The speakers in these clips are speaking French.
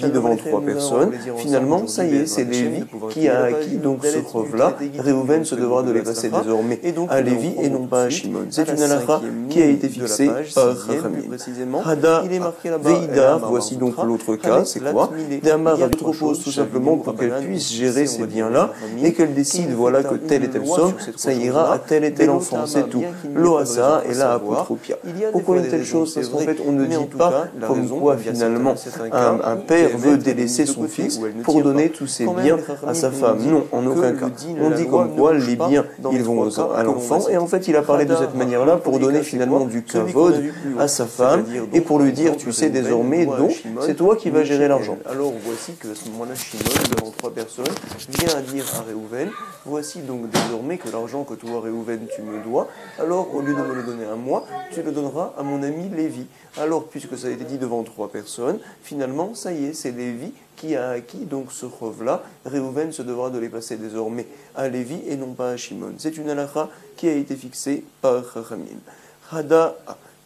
dit devant trois personnes, finalement, ça y est, c'est Lévi qui a acquis donc ce preuve-là. Réhouven se devra de les passer désormais à Lévi et non pas à Shimon. C'est une halakha qui a été fixée par Chachamim. Hada Veidar, voici donc l'autre cas, c'est quoi? Damar Ravi propose tout simplement pour qu'elle puisse gérer ces biens-là et qu'elle décide, voilà, que telle et telle somme, ça ira à tel et tel enfant, c'est tout. Loasa et la apotropia. Pourquoi une telle chose? Parce qu'en fait, on ne dit pas comme quoi finalement un père veut délaisser son fils pour donner tous ses biens à sa femme. Non, en aucun cas. On dit comme quoi les biens, ils vont à l'enfant, et en fait, il a parlé de cette manière-là pour donner finalement du kavod à sa femme et pour lui dire, tu sais désormais, donc, c'est toi qui vas gérer l'argent. Alors voici que à ce moment-là, Shimon, devant trois personnes, vient à dire à Réhouven, voici donc désormais que l'argent que toi, Réhouven, tu me dois, alors au lieu de me le donner à moi, tu le donneras à mon ami Lévi. Alors, puisque ça a été dit devant trois personnes, finalement, ça y est, c'est Lévi qui a acquis donc ce preuve-là. Réhouven se devra de les passer désormais à Lévi et non pas à Shimon. C'est une halakha qui a été fixée par Chachamim. Hada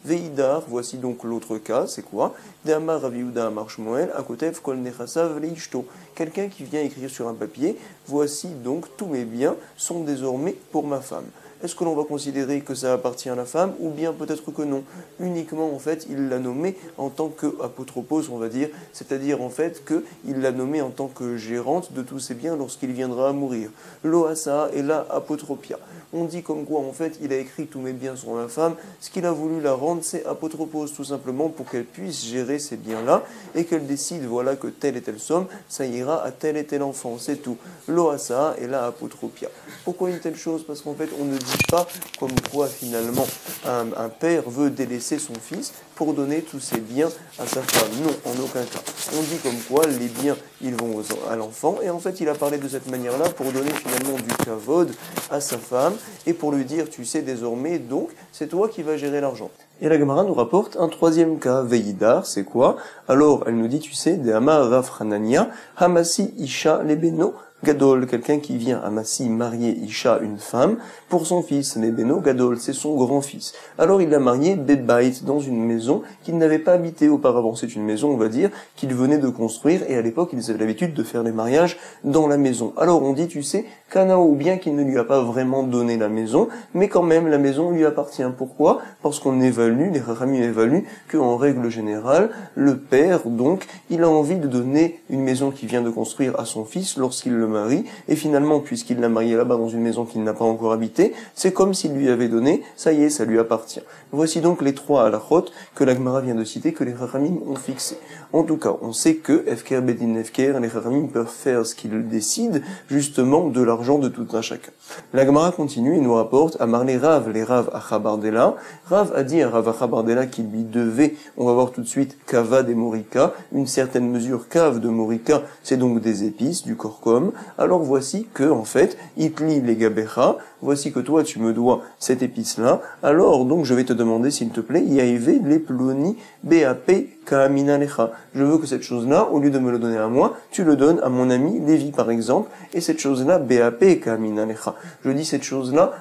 Veidar, voici donc l'autre cas, c'est quoi? Damar Raviuda Amar Shmuel, Akotev Kol Nechasav Leishto. Quelqu'un qui vient écrire sur un papier, voici donc tous mes biens sont désormais pour ma femme. Est-ce que l'on va considérer que ça appartient à la femme ou bien peut-être que non? Uniquement en fait il l'a nommé en tant qu'apotropos, on va dire, c'est-à-dire en fait qu'il l'a nommé en tant que gérante de tous ses biens lorsqu'il viendra à mourir. Loasa et la apotropia. On dit comme quoi en fait il a écrit tous mes biens sur ma femme, ce qu'il a voulu la rendre c'est apotropos tout simplement pour qu'elle puisse gérer ces biens-là et qu'elle décide voilà que telle et telle somme ça ira à tel et tel enfant, c'est tout. Loasa et la apotropia. Pourquoi une telle chose? Parce qu'en fait on ne dit pas comme quoi finalement un père veut délaisser son fils pour donner tous ses biens à sa femme. Non, en aucun cas. On dit comme quoi les biens ils vont à l'enfant et en fait il a parlé de cette manière-là pour donner finalement du kavod à sa femme et pour lui dire tu sais désormais donc c'est toi qui vas gérer l'argent. Et la Gemara nous rapporte un troisième cas, Veidar, c'est quoi? Alors elle nous dit tu sais, de Amar Rav Hanania, Hamasi Isha Lebeno, Gadol, quelqu'un qui vient à Massi marier Isha, une femme, pour son fils, Lebeno, Gadol, c'est son grand-fils. Alors il l'a marié Bebait, dans une maison qu'il n'avait pas habité auparavant. C'est une maison, on va dire, qu'il venait de construire, et à l'époque, ils avaient l'habitude de faire les mariages dans la maison. Alors on dit, tu sais, Kanao, bien qu'il ne lui a pas vraiment donné la maison, mais quand même, la maison lui appartient. Pourquoi? Parce qu'on évalue, les Chachamim évaluent, qu'en règle générale, le père, donc, il a envie de donner une maison qu'il vient de construire à son fils lorsqu'il le marie, et finalement, puisqu'il l'a marié là-bas dans une maison qu'il n'a pas encore habitée, c'est comme s'il lui avait donné, ça y est, ça lui appartient. Voici donc les trois halachot que la Gemara vient de citer, que les Chachamim ont fixés. En tout cas, on sait que Efker Bedin Efker, les Chachamim peuvent faire ce qu'ils décident, justement, de l'argent de tout un chacun. La Gemara continue et nous rapporte, Amar les Rav à Chabardella. Rav a dit à Rav Chabardella qu'il lui devait, on va voir tout de suite, Kava des Morika, une certaine mesure cave de Morika, c'est donc des épices, du korkom. Alors voici que, en fait, Itli les Gabecha, voici que toi tu me dois cette épice-là, alors donc je vais te demander s'il te plaît, Yaïve les ploni BAP Kaamina Lecha. Je veux que cette chose-là, au lieu de me le donner à moi, tu le donnes à mon ami Lévi par exemple, et cette chose-là, BAP Kaamina Lecha. Je dis cette chose-là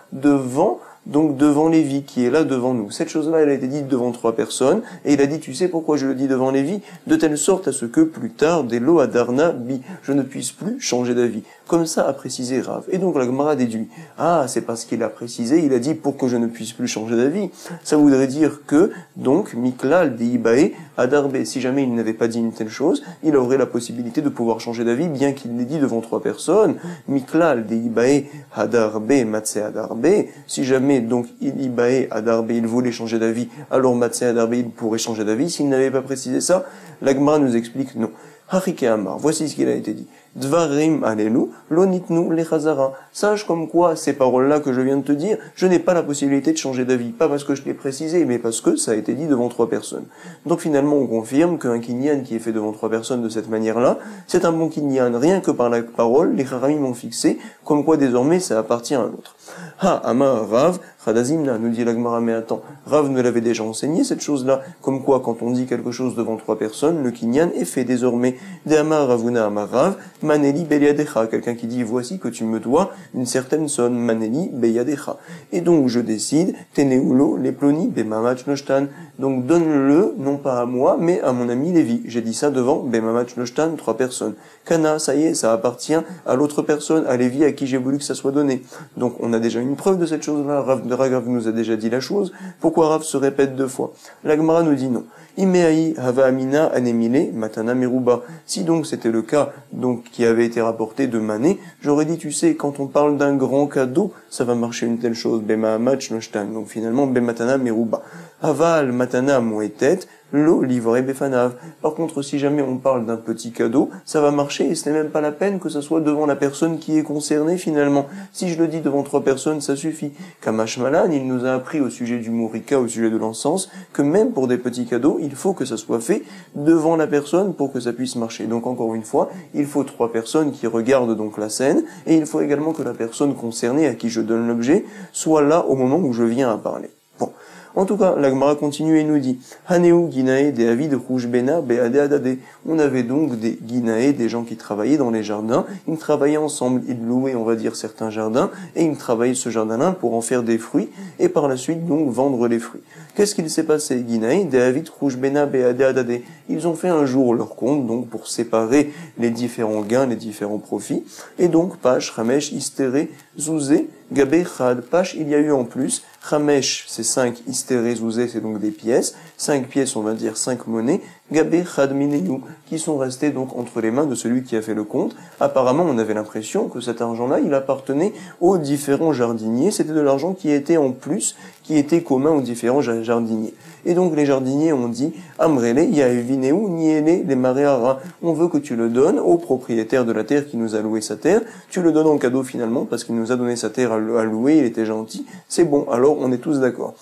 devant Lévi, qui est là devant nous. Cette chose-là, elle a été dite devant trois personnes, et il a dit, tu sais pourquoi je le dis devant Lévi? De telle sorte à ce que plus tard, des lo adarna bi, je ne puisse plus changer d'avis. Comme ça a précisé Rav. Et donc la Gemara déduit, ah, c'est parce qu'il a précisé, il a dit pour que je ne puisse plus changer d'avis. Ça voudrait dire que, donc, Miklal de Ibae, Adarbe, si jamais il n'avait pas dit une telle chose, il aurait la possibilité de pouvoir changer d'avis, bien qu'il l'ait dit devant trois personnes. Miklal de Ibae, Adarbe, Matse Adarbe, si jamais donc Ibae, Adarbe, il voulait changer d'avis, alors Matse Adarbe, il pourrait changer d'avis. S'il n'avait pas précisé ça, la Gemara nous explique non. Harike Amar, voici ce qu'il a été dit. Dvarim alelu, lonitnu lechazara. Sache comme quoi, ces paroles-là que je viens de te dire, je n'ai pas la possibilité de changer d'avis. Pas parce que je l'ai précisé, mais parce que ça a été dit devant trois personnes. Donc finalement, on confirme qu'un kinyan qui est fait devant trois personnes de cette manière-là, c'est un bon kinyan. Rien que par la parole, les Chachamim m'ont fixé, comme quoi désormais ça appartient à l'autre. Ha, Amar Rav, Khadazimna, nous dit la Gemara, mais attends, Rav nous l'avait déjà enseigné cette chose-là, comme quoi quand on dit quelque chose devant 3 personnes, le kinyan est fait désormais. De Amar Ravuna Amar Rav, Maneli Beyadecha, quelqu'un qui dit voici que tu me dois une certaine somme, Maneli Beyadecha. Et donc je décide, Teneulo, les ploni, Bemamach Noshtan, donc donne-le, non pas à moi, mais à mon ami Lévi. J'ai dit ça devant Bemamach Noshtan, 3 personnes. Kana, ça y est, ça appartient à l'autre personne, à Lévi, à qui j'ai voulu que ça soit donné. Donc on a déjà une preuve de cette chose-là, Rav nous a déjà dit la chose, pourquoi Rav se répète 2 fois? La Gemara nous dit non. Imeaï hava amina anemile matana meruba. Si donc c'était le cas donc qui avait été rapporté de Mané, j'aurais dit tu sais quand on parle d'un grand cadeau, ça va marcher une telle chose bema match noshtan. Donc finalement bematana meruba. Aval matana moetet lo livré befanav. Par contre, si jamais on parle d'un petit cadeau, ça va marcher et ce n'est même pas la peine que ça soit devant la personne qui est concernée finalement. Si je le dis devant 3 personnes, ça suffit. Kamash Malan, il nous a appris au sujet du mourika, au sujet de l'encens, que même pour des petits cadeaux, il faut que ça soit fait devant la personne pour que ça puisse marcher. Donc encore une fois, il faut 3 personnes qui regardent donc la scène et il faut également que la personne concernée à qui je donne l'objet soit là au moment où je viens à parler. Bon. En tout cas, la Gemara continue et nous dit Haneu Ginae de Avid Rouge-Bena Beade Adade. On avait donc des Ginae, des gens qui travaillaient dans les jardins. Ils travaillaient ensemble, ils louaient, on va dire, certains jardins, et ils travaillaient ce jardin-là pour en faire des fruits, et par la suite donc vendre les fruits. Qu'est-ce qu'il s'est passé? Ginae de Avid Rouge-Bena Beade Adade. Ils ont fait un jour leur compte, donc pour séparer les différents gains, les différents profits, et donc Pash, Ramesh, Istéré, Zouzé, Gabé, Chad. Pash, il y a eu en plus, Ramesh, c'est 5, Istéré, Zouzé, c'est donc des pièces, 5 pièces, on va dire 5 monnaies, Gabé, Chad, Mineyou, qui sont restés donc entre les mains de celui qui a fait le compte. Apparemment, on avait l'impression que cet argent-là, il appartenait aux différents jardiniers, c'était de l'argent qui était en plus, qui était commun aux différents jardiniers. Et donc les jardiniers ont dit, Amrele, Yaevineu, Niele, les Maréara, on veut que tu le donnes au propriétaire de la terre qui nous a loué sa terre, tu le donnes en cadeau finalement, parce qu'il nous a donné sa terre à louer, il était gentil, c'est bon, alors on est tous d'accord.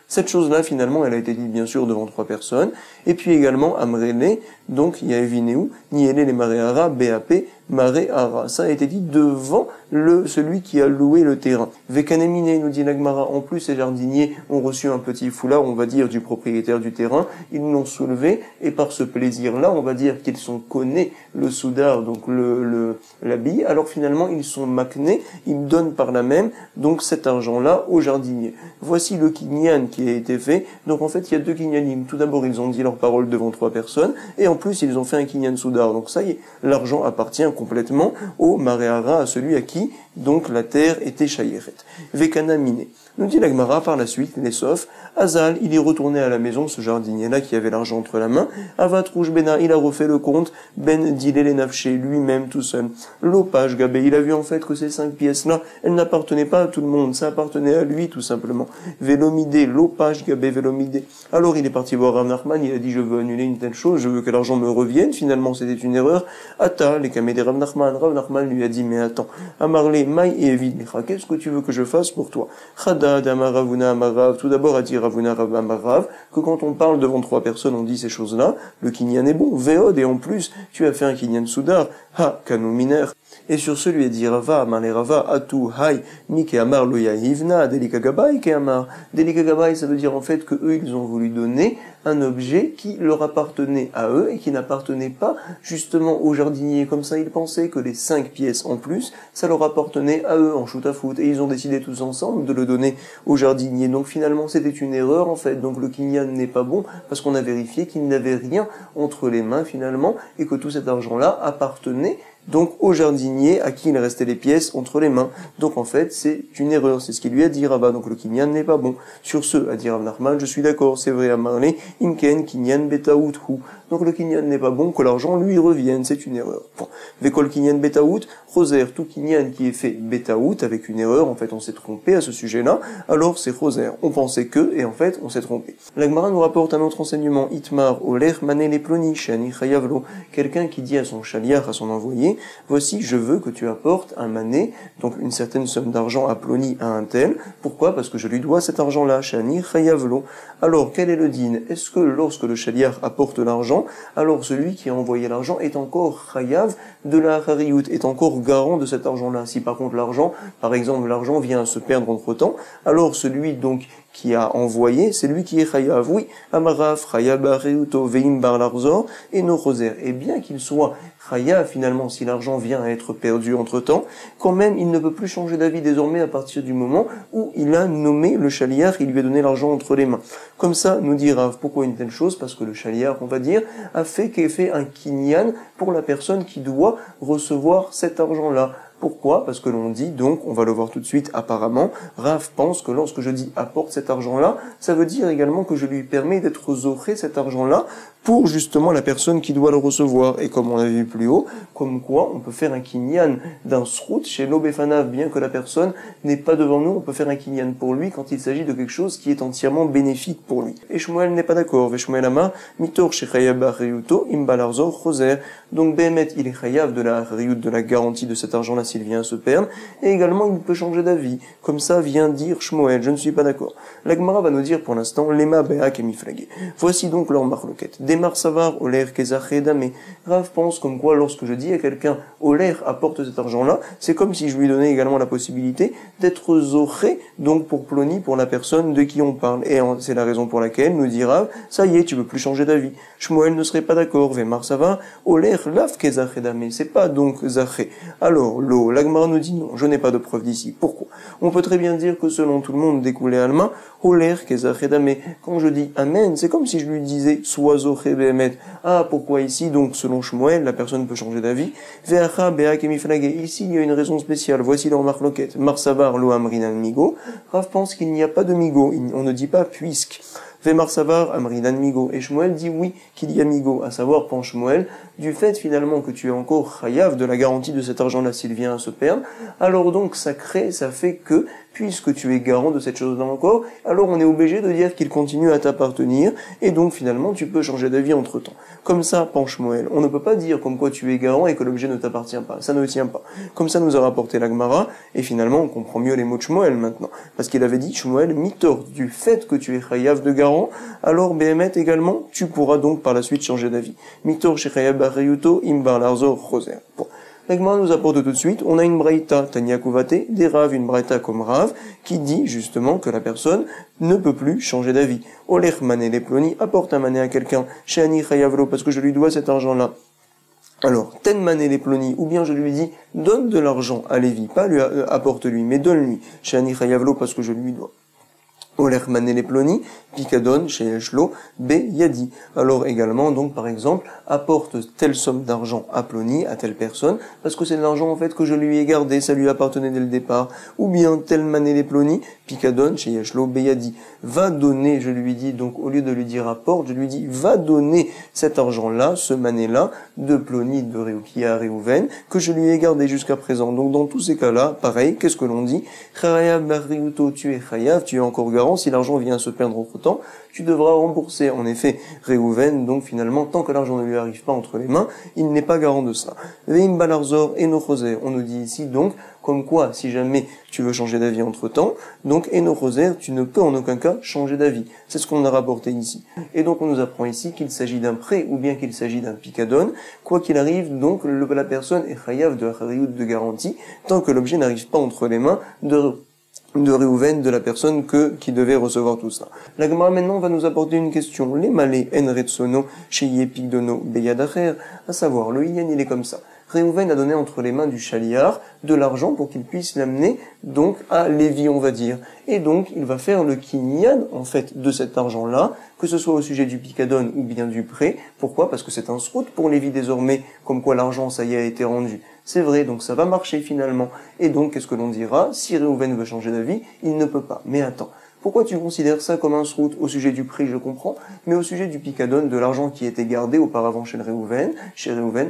Cette chose-là, finalement, elle a été dite bien sûr devant 3 personnes, et puis également Amrele, donc Yaevineu, Niele, les Maréara, BAP, Maréara. Ça a été dit devant celui qui a loué le terrain. Vekanemine, nous dit l'Agmara, en plus ces jardiniers ont reçu un petit foulard, on va dire, du propriétaire du terrain, ils l'ont soulevé, et par ce plaisir-là, on va dire qu'ils sont connés le soudar, donc l'habit, alors finalement ils sont maknés, ils donnent par là même, donc cet argent-là aux jardiniers. Voici le kinyan qui a été fait, donc en fait il y a 2 kinyanim. Tout d'abord ils ont dit leur parole devant 3 personnes, et en plus ils ont fait un kinyan soudar, donc ça y est, l'argent appartient complètement au Maréara, à celui à qui donc la terre était chayeret. Vekana mine. Nous dit la Gemara par la suite, les Sof, Azal, il est retourné à la maison, ce jardinier-là qui avait l'argent entre la main, Avat Rouge Bena, il a refait le compte, Ben Dilele Nafché, lui-même tout seul. Lopage Gabé, il a vu en fait que ces 5 pièces-là, elles n'appartenaient pas à tout le monde, ça appartenait à lui tout simplement. Vélomidé, Lopage Gabé, Vélomidé. Alors il est parti voir Rav Nachman, il a dit je veux annuler une telle chose, je veux que l'argent me revienne, finalement c'était une erreur. Ata, les camédés Rav Nachman lui a dit mais attends, Amarle, Maï et Evidnecha, qu'est-ce que tu veux que je fasse pour toi? D'Amaravuna Amarav, tout d'abord à dire Ravuna Amarav, que quand on parle devant 3 personnes, on dit ces choses-là, le kinyan est bon, Véod, et en plus, tu as fait un kinyan soudar, ha, kano miner. Et sur ce lui a dit Rava, Amalé Rava, Atu, Hai, Mike Amar, Loya Hivna, Delikagabai, Keamar. Delikagabai, ça veut dire en fait que eux, ils ont voulu donner un objet qui leur appartenait à eux et qui n'appartenait pas justement aux jardiniers. Comme ça, ils pensaient que les 5 pièces en plus, ça leur appartenait à eux en shoot à foot. Et ils ont décidé tous ensemble de le donner aux jardiniers. Donc finalement, c'était une erreur en fait. Donc le kinyan n'est pas bon parce qu'on a vérifié qu'il n'avait rien entre les mains finalement et que tout cet argent-là appartenait donc au jardinier à qui il restait les pièces entre les mains. Donc en fait, c'est une erreur, c'est ce qu'il lui a dit Rabat, donc le kinyan n'est pas bon. Sur ce, a dit Rav Nachman, je suis d'accord, c'est vrai à Marley, imken kinyan betaout hu. Donc le kinyan n'est pas bon, que l'argent lui revienne, c'est une erreur. Bon. Vekol kinyan betaout, roser, tout kinyan qui est fait betaout, avec une erreur, en fait on s'est trompé à ce sujet-là, alors c'est roser. On pensait que, et en fait on s'est trompé. L'Agmara nous rapporte un autre enseignement, itmar, oler, mané les ploni, shani chayavlo, quelqu'un qui dit à son chaliar, à son envoyé, voici, je veux que tu apportes un mané, donc une certaine somme d'argent à Ploni à un tel. Pourquoi? Parce que je lui dois cet argent-là, shani chayavlo. Alors, quel est le din? Est-ce que lorsque le chaliar apporte l'argent, alors celui qui a envoyé l'argent est encore chayav de la hariout est encore garant de cet argent-là. Si par contre l'argent, par exemple, l'argent vient à se perdre entre-temps, alors celui donc qui a envoyé, c'est lui qui est chayav. Oui, amaraf, chayav hareuto, veim bar larzor, et no choser. Et bien qu'il soit chayav, finalement, si l'argent vient à être perdu entre-temps, quand même, il ne peut plus changer d'avis désormais à partir du moment où il a nommé le chaliar, il lui a donné l'argent entre les mains. Comme ça, nous dit Rav, pourquoi une telle chose? Parce que le chaliar, on va dire, a fait un kinyan pour la personne qui doit recevoir cet argent-là. Pourquoi? Parce que l'on dit, donc, on va le voir tout de suite, apparemment, Rav pense que lorsque je dis apporte cet argent-là, ça veut dire également que je lui permets d'être zoré cet argent-là pour justement la personne qui doit le recevoir. Et comme on l'a vu plus haut, comme quoi on peut faire un kinyan d'un srout chez l'obefanav, bien que la personne n'est pas devant nous, on peut faire un kinyan pour lui quand il s'agit de quelque chose qui est entièrement bénéfique pour lui. Et Shmuel n'est pas d'accord. Veshmuel Amar, mitor chez chayav ba'ariyuto, imbalarzor choser. Donc Behemet, il est chayav de la hariyut, de la garantie de cet argent-là s'il vient à se perdre, et également il peut changer d'avis. Comme ça vient dire Shmuel, je ne suis pas d'accord. La Gemara va nous dire pour l'instant, lema be'ak et miflagé. Voici donc leur marloquette. Demar savar, oler, kezaché, damé. Rav pense comme quoi lorsque je dis à quelqu'un, oler apporte cet argent-là, c'est comme si je lui donnais également la possibilité d'être zoré, donc pour ploni, pour la personne de qui on parle. Et c'est la raison pour laquelle nous dit Rav, ça y est, tu peux plus changer d'avis. Shmuel ne serait pas d'accord. Vemar savar, oler, laf, kezaché, damé. C'est pas donc zaché. Alors, la Gemara nous dit non, je n'ai pas de preuve d'ici. Pourquoi? On peut très bien dire que selon tout le monde découlé alma, oler kezachedame. Quand je dis amen, c'est comme si je lui disais sois zoché behemet. Ah, pourquoi ici? Donc, selon Shmuel, la personne peut changer d'avis. Ve'acha be'ak emiflage. Ici, il y a une raison spéciale. Voici leur marloquette. Marsavar lo amrinan migo. Rav pense qu'il n'y a pas de migo. On ne dit pas puisque. Vemar savar amrinan migo. Et Shmuel dit oui, qu'il y a migo. À savoir, pense Shmuel, du fait finalement que tu es encore chayav de la garantie de cet argent-là s'il vient à se perdre, alors donc ça fait que, puisque tu es garant de cette chose-là encore, alors on est obligé de dire qu'il continue à t'appartenir, et donc finalement tu peux changer d'avis entre-temps. Comme ça, penche Moël. On ne peut pas dire comme quoi tu es garant et que l'objet ne t'appartient pas. Ça ne tient pas. Comme ça nous a rapporté la Gemara, et finalement on comprend mieux les mots de Shmuel maintenant. Parce qu'il avait dit, Shmuel, mitor, du fait que tu es chayav de garant, alors Behemet également, tu pourras donc par la suite changer d'avis. Mitor chez chayav barayuto imbar larzor choser. Bon. La Gemara nous apporte tout de suite, on a une braïta, Tania Kuvate, des Rav, une braïta comme Rav, qui dit justement que la personne ne peut plus changer d'avis. Olech mané les ploni, apporte un mané à quelqu'un, Shani chayavlo, parce que je lui dois cet argent-là. Alors, ten mané les ploni, ou bien je lui dis, donne de l'argent à Lévi, pas lui apporte-lui, mais donne-lui, Shani chayavlo, parce que je lui dois. Oler mané les ploni, Pikadon, chez Eshlo, B, Yadi. Alors également, donc, par exemple, apporte telle somme d'argent à Ploni, à telle personne, parce que c'est de l'argent, en fait, que je lui ai gardé, ça lui appartenait dès le départ. Ou bien, tel mané les Ploni, Pikadon, chez Eshlo, B, Yadi. Va donner, je lui dis, donc, au lieu de lui dire apporte, je lui dis, va donner cet argent-là, ce mané-là, de Ploni, de Réukia à Réhouven, que je lui ai gardé jusqu'à présent. Donc, dans tous ces cas-là, pareil, qu'est-ce que l'on dit? Chayav barriuto, tu es chayav, tu es encore garant, si l'argent vient se perdre entre temps, tu devras rembourser. En effet, Réhouven, donc finalement, tant que l'argent ne lui arrive pas entre les mains, il n'est pas garant de cela. Veim balarzor et nochoser. On nous dit ici donc, comme quoi, si jamais tu veux changer d'avis entre temps, donc et nochoser, tu ne peux en aucun cas changer d'avis. C'est ce qu'on a rapporté ici. Et donc on nous apprend ici qu'il s'agit d'un prêt ou bien qu'il s'agit d'un picadon. Quoi qu'il arrive, donc la personne est chayav de hariout de garantie, tant que l'objet n'arrive pas entre les mains de Réhouven, de la personne qui devait recevoir tout ça. La Gemara maintenant va nous apporter une question. Les malais en retsono chez Yepigdono beyadacher, à savoir, le yen il est comme ça. Réhouven a donné entre les mains du chaliar de l'argent pour qu'il puisse l'amener donc à Lévi, on va dire. Et donc il va faire le kinyan en fait de cet argent-là, que ce soit au sujet du picadon ou bien du prêt. Pourquoi? Parce que c'est un srout pour Lévi désormais, comme quoi l'argent ça y est a été rendu. C'est vrai, donc ça va marcher finalement. Et donc qu'est-ce que l'on dira? Si Réhouven veut changer d'avis, il ne peut pas. Mais attends. Pourquoi tu considères ça comme un srout au sujet du prix, je comprends, mais au sujet du picadon, de l'argent qui était gardé auparavant chez Réhouven,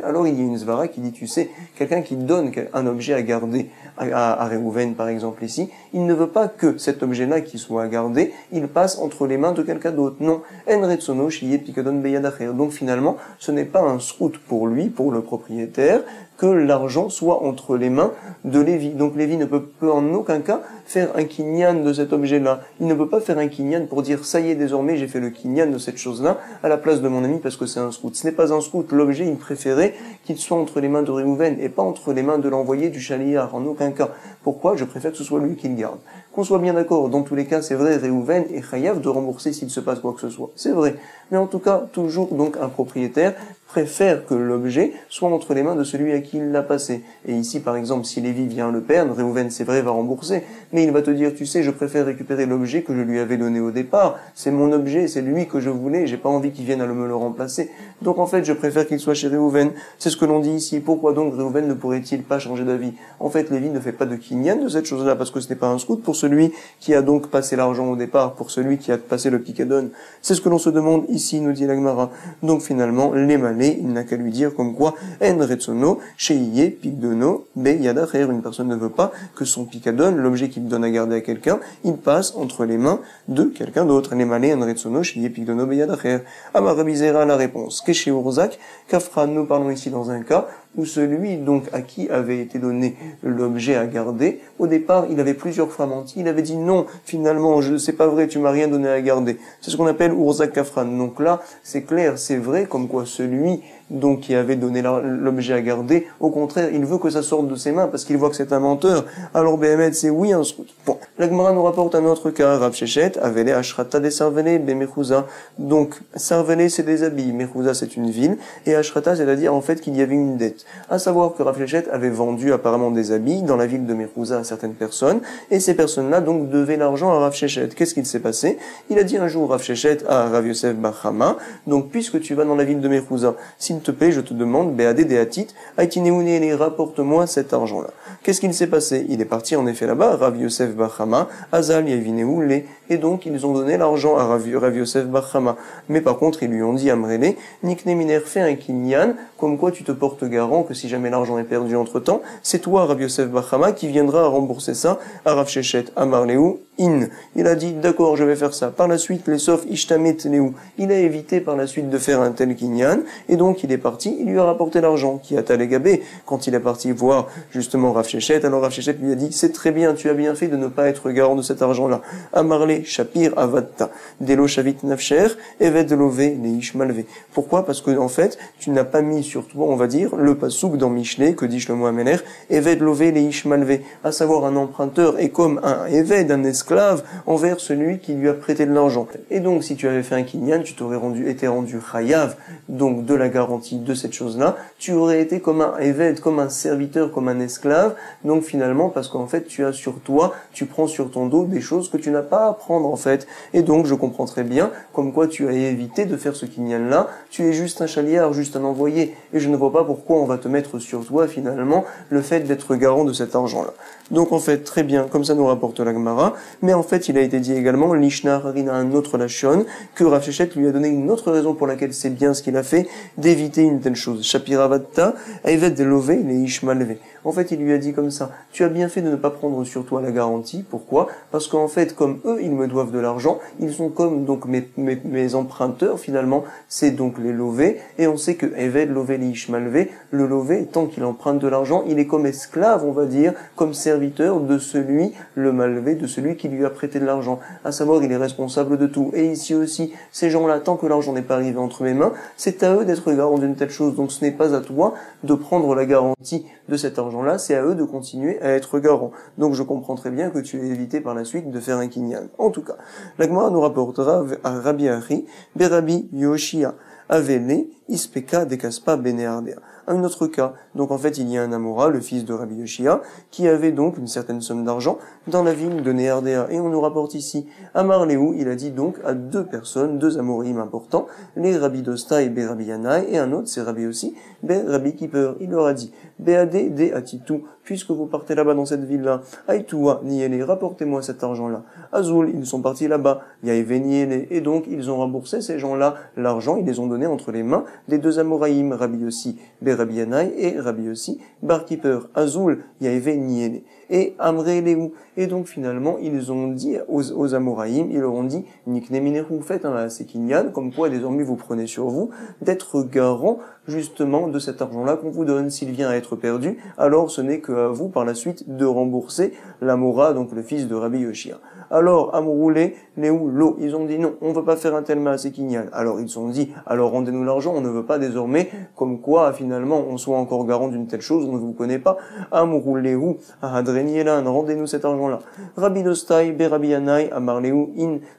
alors il y a une svara qui dit, tu sais, quelqu'un qui donne un objet à garder à Réhouven, par exemple ici, il ne veut pas que cet objet-là qui soit gardé, il passe entre les mains de quelqu'un d'autre. Non. En retsono shiye picadon beyadacher. Donc finalement, ce n'est pas un srout pour lui, pour le propriétaire, que l'argent soit entre les mains de Lévi. Donc Lévi ne peut en aucun cas faire un kinyan de cet objet-là. Il ne peut pas faire un kinyan pour dire ça y est, désormais j'ai fait le kinyan de cette chose-là à la place de mon ami parce que c'est un scout. Ce n'est pas un scout. L'objet, il préférait qu'il soit entre les mains de Réhouven et pas entre les mains de l'envoyé du chaliar, en aucun cas. Pourquoi? Je préfère que ce soit lui qui le garde. Qu'on soit bien d'accord, dans tous les cas, c'est vrai, Réhouven est chayav de rembourser s'il se passe quoi que ce soit. C'est vrai. Mais en tout cas, toujours donc un propriétaire préfère que l'objet soit entre les mains de celui à qui il l'a passé. Et ici, par exemple, si Lévi vient le perdre, Réhouven, c'est vrai, va rembourser, mais il va te dire, tu sais, je préfère récupérer l'objet que je lui avais donné au départ. C'est mon objet, c'est lui que je voulais, j'ai pas envie qu'il vienne à me le remplacer. Donc en fait, je préfère qu'il soit chez Réhouven. C'est ce que l'on dit ici. Pourquoi donc Réhouven ne pourrait-il pas changer d'avis? En fait, Lévi ne fait pas de kinyan de cette chose-là, parce que ce n'est pas un scout pour celui qui a donc passé l'argent au départ, pour celui qui a passé le picadon. C'est ce que l'on se demande ici, nous dit l'Agmara. Donc finalement, les malais, il n'a qu'à lui dire comme quoi en retsono sheiye picdono be yadacher. Une personne ne veut pas que son picadon, l'objet qu'il donne à garder à quelqu'un, il passe entre les mains de quelqu'un d'autre. Les malais en retsono sheiye picdono be yadacher. Amar Rabbi Zera, la réponse Keshe Urzak Kafran. Nous parlons ici dans un cas où celui donc à qui avait été donné l'objet à garder, au départ il avait plusieurs fois menti, il avait dit non, finalement c'est pas vrai, tu m'as rien donné à garder. C'est ce qu'on appelle Urzak Kafran. Donc là c'est clair, c'est vrai, comme quoi celui donc qui avait donné l'objet à garder, au contraire il veut que ça sorte de ses mains parce qu'il voit que c'est un menteur. Alors Béhémet c'est oui un scout. Bon, la Gemara nous rapporte un autre cas, Rav Shechet Avele Ashrata des Sarvele be Mechouza. Donc Sarvele c'est des habits, Mechouza c'est une ville, et Ashrata c'est-à-dire en fait qu'il y avait une dette. À savoir que Rav Shechet avait vendu apparemment des habits dans la ville de Mechouza à certaines personnes, et ces personnes-là donc devaient l'argent à Rav Shechet. Qu'est-ce qu'il s'est passé? Il a dit un jour Rav Shechet à Rav Yosef Bar Chama, donc puisque tu vas dans la ville de Mechouza, s'il te plaît, je te demande, Béadé Deatit, Aïtinéouné, rapporte-moi cet argent-là. Qu'est-ce qu'il s'est passé? Il est parti en effet là-bas, Rav Yosef Bar Chama, Azal Yavinéoulé, et donc ils ont donné l'argent à Rav Yosef Bar Chama. Mais par contre, ils lui ont dit à Mrélé, Nikne Miner, fais un kinyan, comme quoi tu te portes garant que si jamais l'argent est perdu entre-temps, c'est toi, Rav Yosef Bar Chama, qui viendra rembourser ça à Rav Shechet, à Marléou, In. Il a dit, d'accord, je vais faire ça. Par la suite, les sauf Ishtamet Léou. Il a évité par la suite de faire un tel kinyan, et donc il est parti, il lui a rapporté l'argent, qui a talégabé. Quand il est parti voir, justement, Rav Shechet, alors Rav Shechet lui a dit, c'est très bien, tu as bien fait de ne pas être garant de cet argent-là. Amarle, Shapir, Avatta, Delo Shavit Nafsher, Eved Lové, Leish Malvé. Pourquoi? Parce que, en fait, tu n'as pas mis sur toi, on va dire, le pasouk dans Michelet, que dit Shlomo Améler, Eved Lové, Leish Malvé. À savoir, un emprunteur est comme un Eved, un esclave, envers celui qui lui a prêté de l'argent. Et donc, si tu avais fait un kinyan, tu t'aurais été rendu chayav, donc de la garantie de cette chose-là, tu aurais été comme un Eved, comme un serviteur, comme un esclave, donc finalement, parce qu'en fait, tu as sur toi, tu prends sur ton dos des choses que tu n'as pas à prendre, en fait. Et donc, je comprends très bien, comme quoi tu as évité de faire ce kinyan-là, tu es juste un chaliard, juste un envoyé, et je ne vois pas pourquoi on va te mettre sur toi, finalement, le fait d'être garant de cet argent-là. Donc, en fait, très bien, comme ça nous rapporte la Gemara, mais en fait, il a été dit également, Lishna Harina, un autre Lachon, que Rav Shechet lui a donné une autre raison pour laquelle c'est bien ce qu'il a fait, d'éviter une telle chose. Shapiravatta, Eved Lové, les Ishmalvé. En fait, il lui a dit comme ça, tu as bien fait de ne pas prendre sur toi la garantie. Pourquoi? Parce qu'en fait, comme eux, ils me doivent de l'argent, ils sont comme donc mes emprunteurs, finalement, c'est donc les lovés, et on sait que Eved Lové, les Ishmalvé, le lové, tant qu'il emprunte de l'argent, il est comme esclave, on va dire, comme serviteur de celui, le malvé, de celui qui lui a prêté de l'argent. À savoir, il est responsable de tout. Et ici aussi, ces gens-là, tant que l'argent n'est pas arrivé entre mes mains, c'est à eux d'être garants d'une telle chose. Donc ce n'est pas à toi de prendre la garantie de cet argent-là, c'est à eux de continuer à être garants. Donc je comprends très bien que tu aies évité par la suite de faire un kinyan. En tout cas, la Gemara nous rapportera à Rabbi Ari, Berabi Yoshia, Avele, Ispeka, Dekaspa, Beneardea. Un autre cas, donc en fait il y a un Amora, le fils de Rabbi Yoshia, qui avait donc une certaine somme d'argent dans la ville de Néardéa. Et on nous rapporte ici, Amar Léou, il a dit donc à deux personnes, deux Amorim importants, les Rabbi Dosta et Rabbi Yanaï, et un autre c'est Rabbi aussi, Rabbi Kippur. Il leur a dit, Beade de Atitu, puisque vous partez là-bas dans cette ville-là, Aïtoua, Niele, rapportez-moi cet argent-là. Azul, ils sont partis là-bas, Yaïve Niele, et donc ils ont remboursé ces gens-là l'argent, ils les ont donnés entre les mains des deux Amoraïm, Rabbi Yossi, Rabbi Yanaï et Rabbi Yossi, Bar Kippur, Azul, Yaeve Niele, et Amré Léou. Et donc finalement, ils ont dit aux Amoraïm, ils leur ont dit, Nikne Mineru, faites un Asekinyan, comme quoi désormais vous prenez sur vous d'être garant justement de cet argent-là qu'on vous donne. S'il vient à être perdu, alors ce n'est qu'à vous par la suite de rembourser l'Amora, donc le fils de Rabbi Yoshia. Alors, Amourulé, Léou, Lo, ils ont dit non, on ne veut pas faire un tel Maasekinyan. Alors ils ont dit, alors rendez-nous l'argent, on ne veut pas désormais, comme quoi finalement on soit encore garant d'une telle chose, on ne vous connaît pas. Amourulé, Ahadrenielan, rendez-nous cet argent-là. Rabbi Dostai, Rabbi Yanaï, Amar Léou,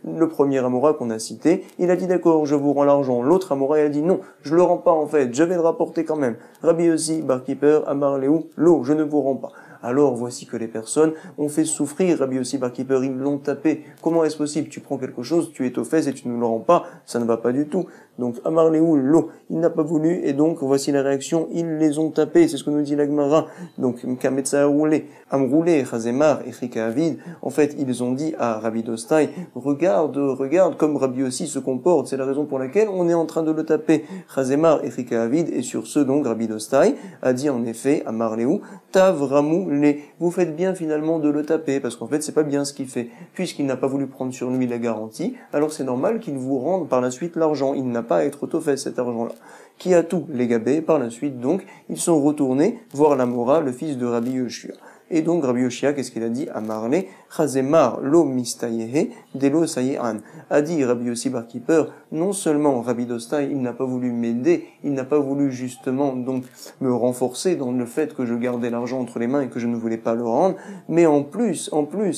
le premier Amora qu'on a cité, il a dit d'accord, je vous rends l'argent. L'autre Amora, il a dit non, je le rends pas en fait, je vais le rapporter quand même. Rabbi Yossi, Bar Kippur, Amar Léou, Lo, je ne vous rends pas. Alors voici que les personnes ont fait souffrir Rabbi Yossi Bar Kippur, ils l'ont tapé. Comment est-ce possible? Tu prends quelque chose, tu es aux fesses et tu ne le rends pas, ça ne va pas du tout. Donc Amar Léou, Lo, il n'a pas voulu, et donc voici la réaction, ils les ont tapés, c'est ce que nous dit la Gemara. Donc Kametsa roulé, Amroulé, Chazemar et Chika Avid, en fait ils ont dit à Rabbi Dostai, regarde comme Rabbi Yossi se comporte, c'est la raison pour laquelle on est en train de le taper. Chazemar et Chika Avid, et sur ce donc Rabbi Dostai a dit en effet à Marléou, Tavramou les, vous faites bien finalement de le taper, parce qu'en fait c'est pas bien ce qu'il fait, puisqu'il n'a pas voulu prendre sur lui la garantie, alors c'est normal qu'il vous rende par la suite l'argent, il n'a pas à être autofait cet argent-là. Qui a tout les gabés, par la suite donc, ils sont retournés voir l'Amora, le fils de Rabbi Yoshia. Et donc Rabbi Yoshia, qu'est-ce qu'il a dit? Amarle, Chazemar lo mistayehe, delo sayehan. A dit Rabbi Yossi Bar Kippur, non seulement Rabbi Dostai, il n'a pas voulu m'aider, il n'a pas voulu justement donc me renforcer dans le fait que je gardais l'argent entre les mains et que je ne voulais pas le rendre, mais en plus,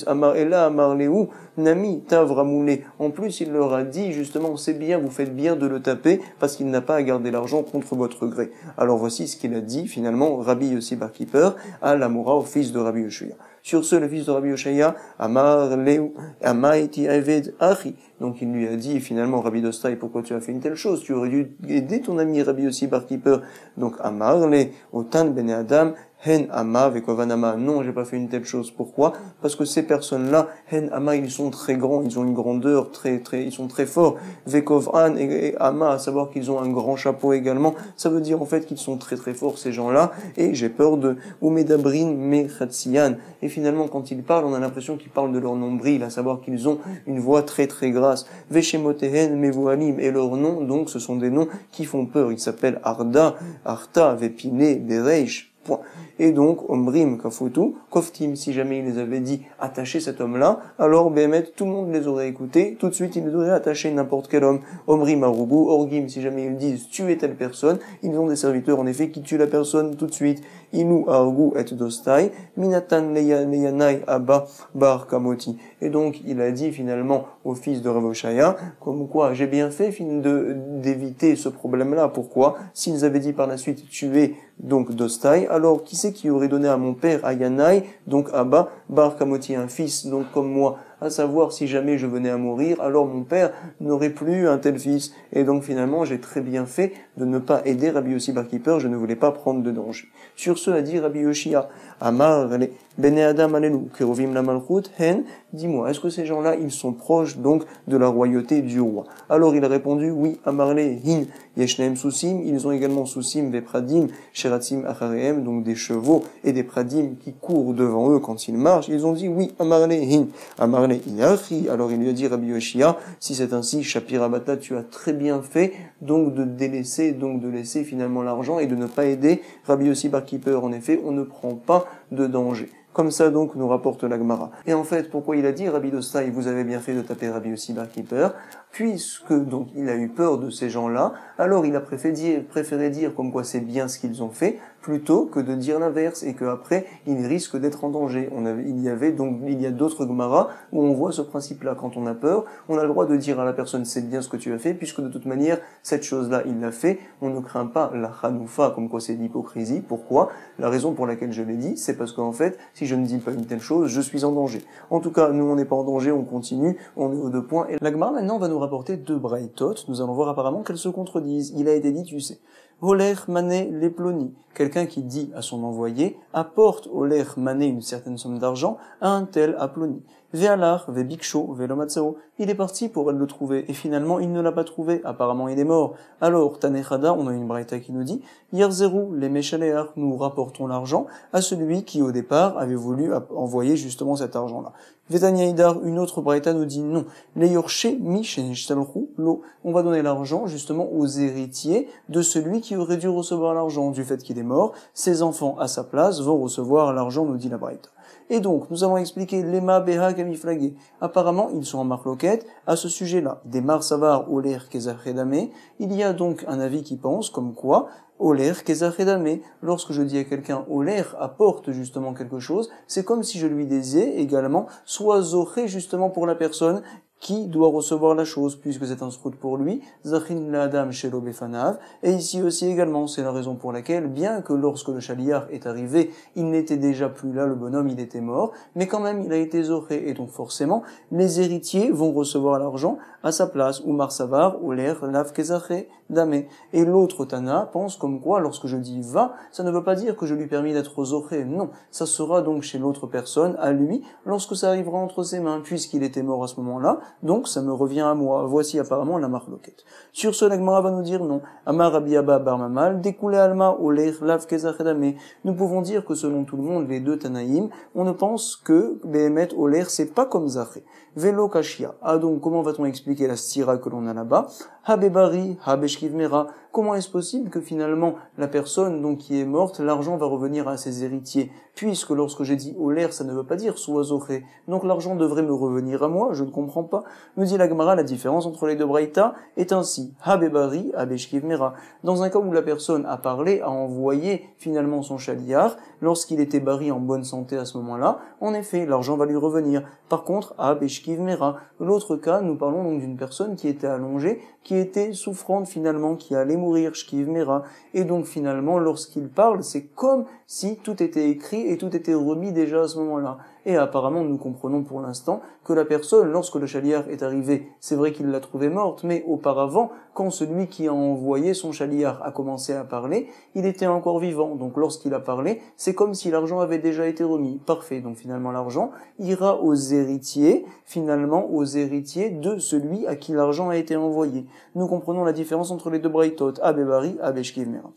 Amarleou, Nami, Tavramoulé, en plus il leur a dit justement, c'est bien, vous faites bien de le taper, parce qu'il n'a pas à garder l'argent contre votre gré. Alors voici ce qu'il a dit finalement Rabbi Yossi Bar Kippur à l'Amora, au fils de Rabbi Yoshia. Sur ce, le fils de Rabbi Yoshia, Amar Léou, Amaiti Aved Achi. Donc il lui a dit finalement, Rabbi Dostai, pourquoi tu as fait une telle chose? Tu aurais dû aider ton ami Rabbi Yossi Bar Kippur. Donc Amar Lé, Otan Ben Adam, Hen Ama Vekovanama. Non, j'ai pas fait une telle chose. Pourquoi? Parce que ces personnes-là, Hen Ama, ils sont très grands, ils ont une grandeur ils sont très forts. Vekovan et Ama, à savoir qu'ils ont un grand chapeau également. Ça veut dire en fait qu'ils sont très très forts ces gens-là. Et j'ai peur de Umedabrin Mechatsian. Et finalement, quand ils parlent, on a l'impression qu'ils parlent de leur nombril, à savoir qu'ils ont une voix très très grasse. Veshemotehen Mevualim. Et leurs noms, donc, ce sont des noms qui font peur. Ils s'appellent Arda, Arta, Vepine, Bereish. Point. Et donc, Omrim, Kafutu, Koftim, si jamais il les avait dit attacher cet homme-là, alors Béhémet, tout le monde les aurait écoutés, tout de suite ils devraient attacher n'importe quel homme. Omrim, Arugu, Orgim, si jamais ils disent tuer telle personne, ils ont des serviteurs en effet qui tuent la personne tout de suite. Inu, Argu, et Dostai, Minatan, Leyanai, Abba, Bar, Kamoti. Et donc, il a dit finalement au fils de Rav Oshaya, comme quoi j'ai bien fait d'éviter ce problème-là. Pourquoi? S'ils avaient dit par la suite tuer donc Dostai, alors qui c'est qui aurait donné à mon père, à Yanaï, donc Abba, Bar Kamoti, un fils, donc comme moi, à savoir si jamais je venais à mourir, alors mon père n'aurait plus un tel fils. Et donc finalement, j'ai très bien fait de ne pas aider Rabbi Yossi Bar Kippur, je ne voulais pas prendre de danger. Sur ce, a dit Rabbi Yoshia, Amar, Bene Adam Alelu, Kerovim la Malchut, Hen, dis-moi, est-ce que ces gens-là, ils sont proches donc de la royauté du roi? Alors il a répondu, oui, Amarle, Hin, Yeshneem Sousim, ils ont également Sousim, Vepradim, Sheratzim Achareem, donc des chevaux et des Pradim qui courent devant eux quand ils marchent. Ils ont dit, oui, Amarle, Hin, Amarle, Inachi. Alors il lui a dit, Rabbi Yoshia, si c'est ainsi, Shapirabata, tu as très bien fait, donc de délaisser, donc de laisser finalement l'argent et de ne pas aider Rabbi Yossi Bar Kippur. En effet, on ne prend pas de danger. Comme ça donc nous rapporte la Gemara. Et en fait, pourquoi il a dit Rabbi Dostai, vous avez bien fait de taper Rabbi Yossi Bar Kippur, puisque donc il a eu peur de ces gens-là, alors il a préféré dire comme quoi c'est bien ce qu'ils ont fait, plutôt que de dire l'inverse et qu'après ils risquent d'être en danger. Il y a d'autres Gemara où on voit ce principe-là. Quand on a peur, on a le droit de dire à la personne c'est bien ce que tu as fait, puisque de toute manière cette chose-là il l'a fait. On ne craint pas la Hanoufa, comme quoi c'est de l'hypocrisie. Pourquoi? La raison pour laquelle je l'ai dit, c'est parce qu'en fait, si je ne dis pas une telle chose, je suis en danger. En tout cas, nous on n'est pas en danger, on continue, on est aux deux points. Et la Gemara maintenant va nous rapporter deux braïtot. Nous allons voir apparemment qu'elles se contredisent. Il a été dit, tu sais, Holer mané les ploni. Quelqu'un qui dit à son envoyé, apporte Holer mané une certaine somme d'argent à un tel à ploni. Ve'alar, ve'biksho, ve'lomatsao. Il est parti pour le trouver, et finalement il ne l'a pas trouvé, apparemment il est mort. Alors, Tanechada, on a une braïta qui nous dit, Yerzeru, les méchalear, nous rapportons l'argent à celui qui au départ avait voulu envoyer justement cet argent-là. Vetaniaïdar, une autre braïta nous dit non. Les yorche mi shenishtalru lo. On va donner l'argent justement aux héritiers de celui qui aurait dû recevoir l'argent. Du fait qu'il est mort, ses enfants à sa place vont recevoir l'argent, nous dit la braïta. Et donc, nous avons expliqué l'ema beha kamiflagé. Apparemment, ils sont en marloquette à ce sujet-là. Des marsavar oler kezachedame. Il y a donc un avis qui pense comme quoi Oler kezachedame. Lorsque je dis à quelqu'un Oler apporte justement quelque chose, c'est comme si je lui disais également soit zoré justement pour la personne qui doit recevoir la chose, puisque c'est un srout pour lui, Zachin l'Adam shelo befanav, et ici aussi également, c'est la raison pour laquelle, bien que lorsque le chaliar est arrivé, il n'était déjà plus là, le bonhomme, il était mort, mais quand même, il a été zoré, et donc forcément, les héritiers vont recevoir l'argent à sa place, ou marsavar, ou l'air, lav kezaché, damé. Et l'autre Tana pense comme quoi, lorsque je dis va, ça ne veut pas dire que je lui permis d'être zoré, non, ça sera donc chez l'autre personne, à lui, lorsque ça arrivera entre ses mains, puisqu'il était mort à ce moment-là, donc ça me revient à moi. Voici apparemment la marloquette. Sur ce, l'Agmara va nous dire non. Amar Rabbi Abba bar Mamal, découlé alma oler lav kezachedame. Nous pouvons dire que selon tout le monde, les deux Tanaïm, on ne pense que Behemet oler, c'est pas comme Zaché. Velo kashia. Ah donc, comment va-t-on expliquer la stira que l'on a là-bas? Habebari, habeshkivmera. Comment est-ce possible que finalement, la personne donc qui est morte, l'argent va revenir à ses héritiers? Puisque lorsque j'ai dit oler, ça ne veut pas dire soazoré. Donc l'argent devrait me revenir à moi, je ne comprends pas. Nous dit la Gemara, la différence entre les deux braïta est ainsi. Habebari, habeshkivmera. Dans un cas où la personne a parlé, a envoyé finalement son chaliar, lorsqu'il était bari en bonne santé à ce moment-là, en effet, l'argent va lui revenir. Par contre, habeshkivmera. L'autre cas, nous parlons donc d'une personne qui était allongée, qui était souffrante finalement, qui allait mourir, shkivmera. Et donc finalement, lorsqu'il parle, c'est comme si tout était écrit et tout était remis déjà à ce moment-là. Et apparemment, nous comprenons pour l'instant que la personne, lorsque le chaliar est arrivé, c'est vrai qu'il l'a trouvée morte, mais auparavant, quand celui qui a envoyé son chaliar a commencé à parler, il était encore vivant. Donc lorsqu'il a parlé, c'est comme si l'argent avait déjà été remis. Parfait. Donc finalement, l'argent ira aux héritiers, de celui à qui l'argent a été envoyé. Nous comprenons la différence entre les deux braïtot, Abebari, Abeshkivmera.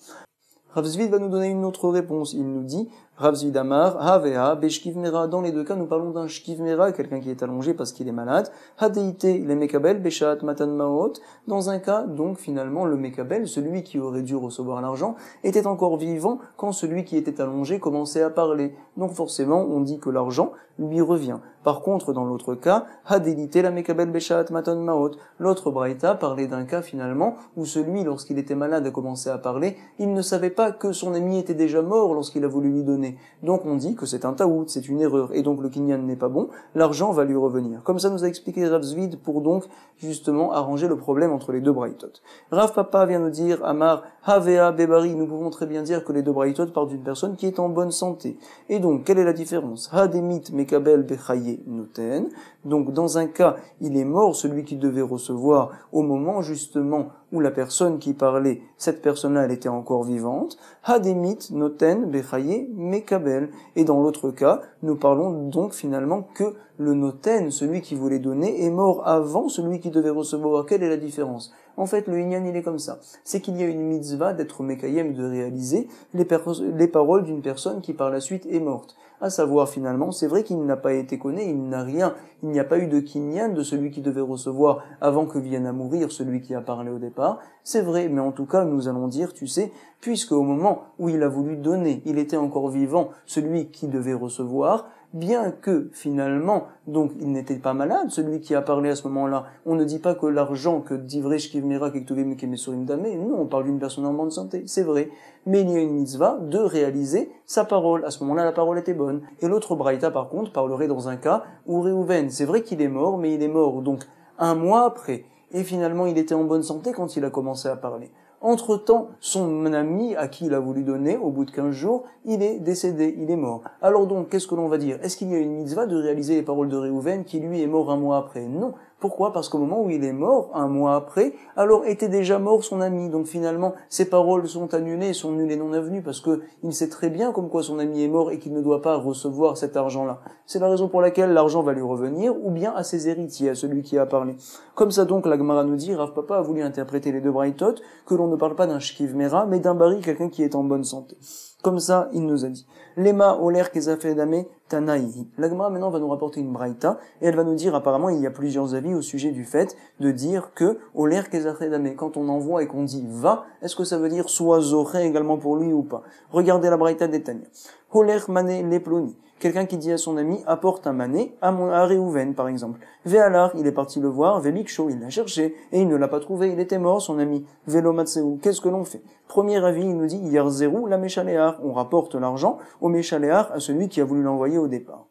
Rav Zvid va nous donner une autre réponse. Il nous dit, Rav Zvid Amar, Havea, Beshkivmera. Dans les deux cas, nous parlons d'un Shkivmera, quelqu'un qui est allongé parce qu'il est malade. Hadeite, le Mekabel, Beshat, Matan Maot. Dans un cas, donc, finalement, le Mekabel, celui qui aurait dû recevoir l'argent, était encore vivant quand celui qui était allongé commençait à parler. Donc, forcément, on dit que l'argent lui revient. Par contre, dans l'autre cas, Hadelite, la Mekabel, Beshat, Matan Maot. L'autre braïta parlait d'un cas, finalement, où celui, lorsqu'il était malade, a commencé à parler, il ne savait pas que son ami était déjà mort lorsqu'il a voulu lui donner. Donc on dit que c'est un taout, c'est une erreur, et donc le kinyan n'est pas bon, l'argent va lui revenir. Comme ça nous a expliqué Rav Zvid pour donc justement arranger le problème entre les deux braïtot. Rav Papa vient nous dire, Amar, Havea, Bebari, nous pouvons très bien dire que les deux braïtot parlent d'une personne qui est en bonne santé. Et donc, quelle est la différence? Hademit, Mekabel, Bechaye, Noten. Donc dans un cas, il est mort, celui qui devait recevoir, au moment justement où la personne qui parlait, cette personne-là, elle était encore vivante. Hademit, Noten, Bechaye, Mekabel. Et dans l'autre cas, nous parlons donc finalement que le Noten, celui qui voulait donner, est mort avant celui qui devait recevoir. Quelle est la différence? En fait, le Inyan, il est comme ça. C'est qu'il y a une mitzvah d'être Mekayem, de réaliser les paroles d'une personne qui par la suite est morte. À savoir finalement, c'est vrai qu'il n'a pas été connu, il n'a rien, il n'y a pas eu de kinyan de celui qui devait recevoir avant que vienne à mourir celui qui a parlé au départ. C'est vrai, mais en tout cas, nous allons dire, tu sais, puisque au moment où il a voulu donner, il était encore vivant, celui qui devait recevoir, bien que finalement, donc il n'était pas malade, celui qui a parlé à ce moment-là. On ne dit pas que l'argent que d'Ivresh Kivmera Kektuvim Kemesurim Dame, non, on parle d'une personne en bonne santé, c'est vrai. Mais il y a une mitzvah de réaliser sa parole. À ce moment-là, la parole était bonne. Et l'autre braïta, par contre, parlerait dans un cas où Réhouven, c'est vrai qu'il est mort, mais il est mort donc un mois après. Et finalement, il était en bonne santé quand il a commencé à parler. Entre-temps, son ami à qui il a voulu donner, au bout de 15 jours, il est décédé, il est mort. Alors donc, qu'est-ce que l'on va dire? Est-ce qu'il y a une mitzvah de réaliser les paroles de Réhouven qui lui est mort un mois après? Non. Pourquoi? Parce qu'au moment où il est mort, un mois après, alors était déjà mort son ami. Donc finalement, ses paroles sont annulées, sont nulles et non avenues, parce que il sait très bien comme quoi son ami est mort et qu'il ne doit pas recevoir cet argent-là. C'est la raison pour laquelle l'argent va lui revenir, ou bien à ses héritiers, à celui qui a parlé. Comme ça donc, la Gemara nous dit, Rav Papa a voulu interpréter les deux braïtot, que l'on ne parle pas d'un shkiv mera, mais d'un bari, quelqu'un qui est en bonne santé. Comme ça, il nous a dit. Lema oler kezafedame tanaïhi. La Gemara maintenant va nous rapporter une braïta, et elle va nous dire, apparemment, il y a plusieurs avis au sujet du fait de dire que oler kezafedame, quand on envoie et qu'on dit va, est-ce que ça veut dire soit zoré également pour lui ou pas? Regardez la braïta d'Etania. Oler mané leploni. Quelqu'un qui dit à son ami, apporte un mané à Réhouven, par exemple. Ve'alar, il est parti le voir, Ve'biksho, il l'a cherché, et il ne l'a pas trouvé, il était mort, son ami. Ve'lomatseu, qu'est-ce que l'on fait? Premier avis, il nous dit, Yerzerou, la méchaléar. On rapporte l'argent au méchaléar, à celui qui a voulu l'envoyer au départ.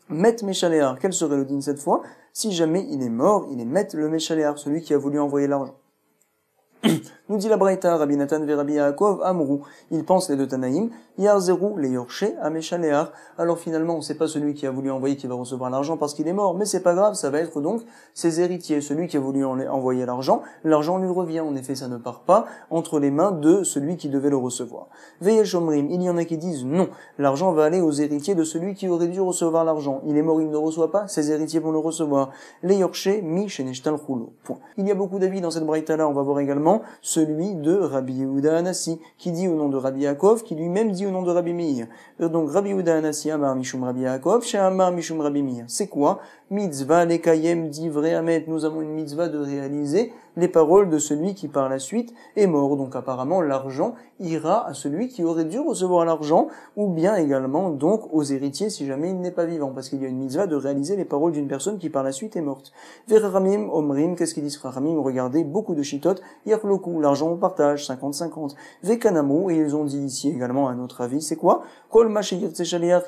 Met méchaléar, quel serait le din cette fois? Si jamais il est mort, il est met le méchaléar, celui qui a voulu envoyer l'argent. Nous dit la Braïta, Rabbi Nathan ve Rabbi Yaakov, Amrou. Ils pensent les deux Tanaïm, Yarzerou, les Yorché, Ameshaléar. Alors finalement, c'est pas celui qui a voulu envoyer qui va recevoir l'argent parce qu'il est mort, mais c'est pas grave, ça va être donc ses héritiers. Celui qui a voulu envoyer l'argent lui revient. En effet, ça ne part pas entre les mains de celui qui devait le recevoir. Veillez Shomrim, il y en a qui disent non, l'argent va aller aux héritiers de celui qui aurait dû recevoir l'argent. Il est mort, il ne le reçoit pas, ses héritiers vont le recevoir. Les Yorché, mi Sheneshtal Chulo. Point. Il y a beaucoup d'avis dans cette Braïta-là, on va voir également celui de Rabbi Yehuda Anassi, qui dit au nom de Rabbi Yaakov, qui lui-même dit au nom de Rabbi Meir. Donc Rabbi Yehuda Anassi, Amar Mishum Rabbi Yaakov, chez Amar Mishum Rabbi Meir. C'est quoi? Mitzvah lekayem divrei amet. Nous avons une mitzvah de réaliser les paroles de celui qui par la suite est mort. Donc apparemment l'argent ira à celui qui aurait dû recevoir l'argent, ou bien également donc aux héritiers si jamais il n'est pas vivant, parce qu'il y a une mitzvah de réaliser les paroles d'une personne qui par la suite est morte. Veramim omrim, qu'est-ce qu'ils disent Ramim? Regardez, beaucoup de chitot, yarloku, l'argent on partage, 50-50. Vekanamou, et ils ont dit ici également un autre avis, c'est quoi? Kol mashayir shaliach,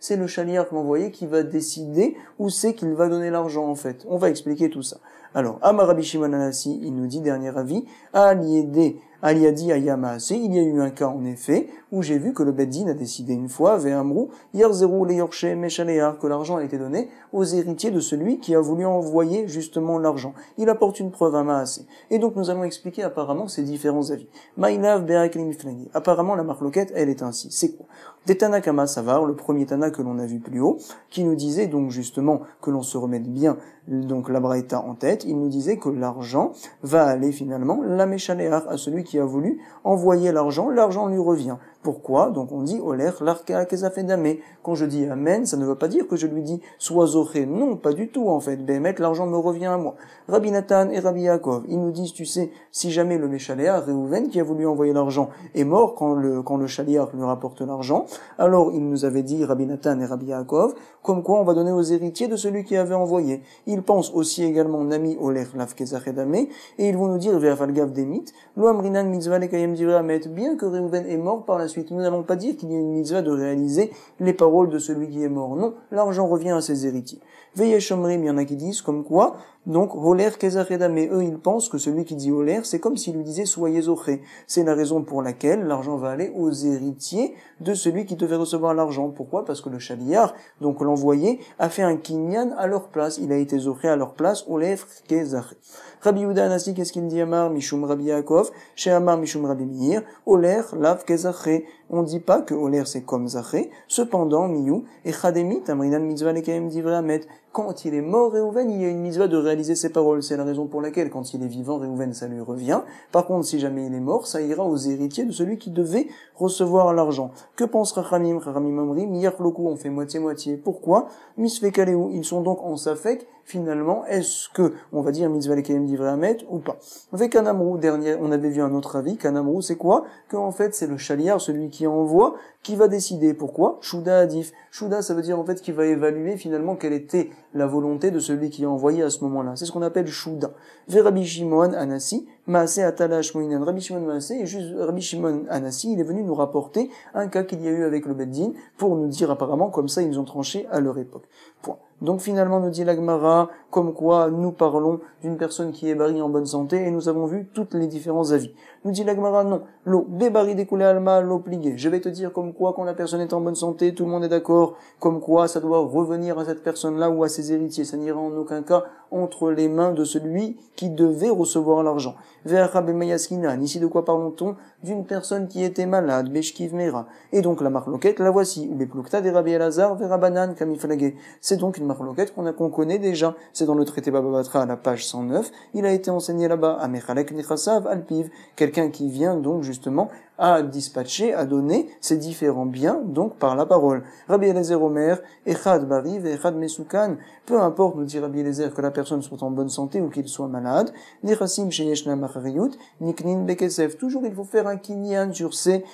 c'est le shaliach l'envoyé qui va décider où c'est qu'il va donner l'argent en fait. On va expliquer tout ça. Alors, Amar Rabbi Shimon Anassi, il nous dit, dernier avis, Aliadi Ayamaase, il y a eu un cas en effet, où j'ai vu que le Beddin a décidé une fois, Ve'amrou, Yerzerou le Yorche Meshaléar, que l'argent a été donné aux héritiers de celui qui a voulu envoyer justement l'argent. Il apporte une preuve à Maase. Et donc nous allons expliquer apparemment ces différents avis. Maïlav Be'akli Miflani. Apparemment la marloquette, elle est ainsi. C'est quoi? Des Tanakama Savar, le premier Tana que l'on a vu plus haut, qui nous disait donc justement que l'on se remette bien donc la Braïta en tête, il nous disait que l'argent va aller finalement la Meshaléar à celui qui a voulu envoyer l'argent lui revient. Pourquoi? Donc on dit Oler l'arka kezafedame. Quand je dis Amen, ça ne veut pas dire que je lui dis sois zoré. Non, pas du tout en fait. Bémet, l'argent me revient à moi. Rabbi Nathan et Rabbi Yaakov, ils nous disent, tu sais, si jamais le Méchaléar, Réhouven, qui a voulu envoyer l'argent, est mort quand le Chaléar lui rapporte l'argent, alors il nous avait dit, Rabbi Nathan et Rabbi Yaakov, comme quoi on va donner aux héritiers de celui qui avait envoyé. Ils pensent aussi également Nami Oler laf kezafedame, et ils vont nous dire Ve'afalgav demit, lo amrinan mitzvah lekayem divrei amet, bien que Réhouven est mort par la suite. Nous n'allons pas dire qu'il y a une mitzvah de réaliser les paroles de celui qui est mort. Non, l'argent revient à ses héritiers. Veillez Shomrim, il y en a qui disent comme quoi, donc, Holer Kezacheda, mais eux, ils pensent que celui qui dit Holer, c'est comme s'il lui disait soyez zoché. C'est la raison pour laquelle l'argent va aller aux héritiers de celui qui devait recevoir l'argent. Pourquoi? Parce que le Shaliar, donc l'envoyé, a fait un kinyan à leur place. Il a été zoché à leur place, Holer Kezaché. Rabbi Yehuda Anassi, qu'est-ce qu'il dit? Amar Mishum Rabbi Yaakov, chez Amar Mishum Rabbi Meir, Holer Lav Kezaché. On dit pas que Holer c'est comme Zaché. Cependant, Miyou, et Chademit, Amrinan Mitzvah Lekayem Divrei Amet. Quand il est mort, Réhouven, il y a une mitzvah de réaliser ses paroles. C'est la raison pour laquelle, quand il est vivant, Réhouven, ça lui revient. Par contre, si jamais il est mort, ça ira aux héritiers de celui qui devait recevoir l'argent. Que pense Rachamim? Rachamim Amrim, Yarloku, on fait moitié-moitié. Pourquoi? Misfekaleu, ils sont donc en safek. Finalement, est-ce que, on va dire, mitzvah lekayem divrei amet, ou pas? Avec Kanamrou, dernier, on avait vu un autre avis. Kanamrou, c'est quoi? Que, en fait, c'est le chaliar, celui qui envoie, qui va décider. Pourquoi? Shuda adif. Shuda, ça veut dire, en fait, qu'il va évaluer, finalement, quelle était la volonté de celui qui a envoyé à ce moment-là. C'est ce qu'on appelle Shuda. Rabbi Shimon Anassi, Maaseh Atalash Moinan. Rabbi Shimon Maaseh, et juste Rabbi Shimon Anassi, il est venu nous rapporter un cas qu'il y a eu avec le Beddin, pour nous dire apparemment, comme ça, ils ont tranché à leur époque. Point. Donc finalement, nous dit la Gemara, comme quoi nous parlons d'une personne qui est bari en bonne santé, et nous avons vu tous les différents avis. Nous dit la Gemara, non, l'eau, bébari découlé alma, l'eau pliée. Je vais te dire comme quoi, quand la personne est en bonne santé, tout le monde est d'accord, comme quoi ça doit revenir à cette personne-là ou à ses héritiers. Ça n'ira en aucun cas entre les mains de celui qui devait recevoir l'argent. Ici, de quoi parlons-on? D'une personne qui était malade, Beshkiv Mera. Et donc, la marloquette, la voici. Beplukta de Rabbi Elazar, Verabanan, Kamiflage. C'est donc une marloquette qu'on connaît déjà. C'est dans le traité Baba Batra, à la page 109. Il a été enseigné là-bas, à Mechalek Nechasav, Alpiv. Quelqu'un qui vient donc, justement, à dispatcher, à donner ces différents biens, donc par la parole. Rabbi Eliezer Omer, Echad Bariv, Echad Mesukan, peu importe, nous dit Rabbi Eliezer, que la personne soit en bonne santé ou qu'il soit malade, Nechassim Sheyeshna Machariyut, Niknin Bekesef, toujours il faut faire un kinyan sur ces